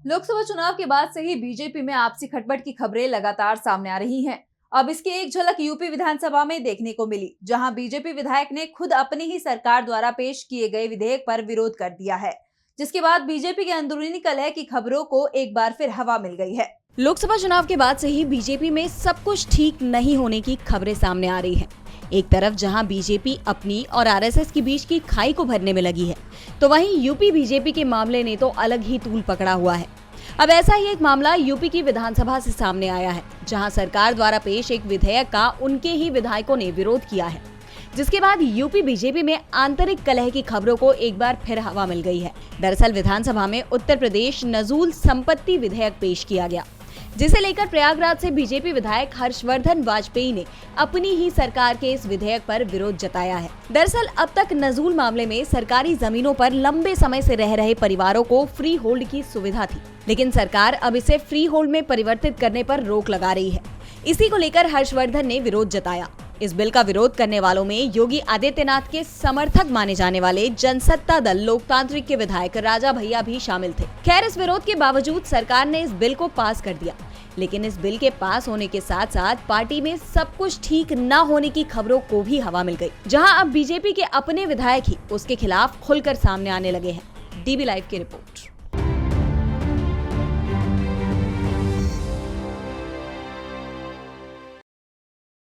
लोकसभा चुनाव के बाद से ही बीजेपी में आपसी खटपट की खबरें लगातार सामने आ रही हैं। अब इसकी एक झलक यूपी विधानसभा में देखने को मिली, जहां बीजेपी विधायक ने खुद अपनी ही सरकार द्वारा पेश किए गए विधेयक पर विरोध कर दिया है, जिसके बाद बीजेपी के अंदरूनी कलह की खबरों को एक बार फिर हवा मिल गई है। लोकसभा चुनाव के बाद से ही बीजेपी में सब कुछ ठीक नहीं होने की खबरें सामने आ रही हैं। एक तरफ जहां बीजेपी अपनी और आरएसएस के बीच की खाई को भरने में लगी है, तो वहीं यूपी बीजेपी के मामले ने तो अलग ही तूल पकड़ा हुआ है। अब ऐसा ही एक मामला यूपी की विधानसभा से सामने आया है, जहां सरकार द्वारा पेश एक विधेयक का उनके ही विधायकों ने विरोध किया है, जिसके बाद यूपी बीजेपी में आंतरिक कलह की खबरों को एक बार फिर हवा मिल गई है। दरअसल विधानसभा में उत्तर प्रदेश नजूल संपत्ति विधेयक पेश किया गया, जिसे लेकर प्रयागराज से बीजेपी विधायक हर्षवर्धन वाजपेयी ने अपनी ही सरकार के इस विधेयक पर विरोध जताया है। दरअसल अब तक नजूल मामले में सरकारी जमीनों पर लंबे समय से रह रहे परिवारों को फ्री होल्ड की सुविधा थी, लेकिन सरकार अब इसे फ्री होल्ड में परिवर्तित करने पर रोक लगा रही है। इसी को लेकर हर्षवर्धन ने विरोध जताया। इस बिल का विरोध करने वालों में योगी आदित्यनाथ के समर्थक माने जाने वाले जनसत्ता दल लोकतांत्रिक के विधायक राजा भैया भी शामिल थे। खैर, इस विरोध के बावजूद सरकार ने इस बिल को पास कर दिया, लेकिन इस बिल के पास होने के साथ साथ पार्टी में सब कुछ ठीक न होने की खबरों को भी हवा मिल गई, जहां अब बीजेपी के अपने विधायक ही उसके खिलाफ खुलकर सामने आने लगे हैं। डीबी लाइव की रिपोर्ट।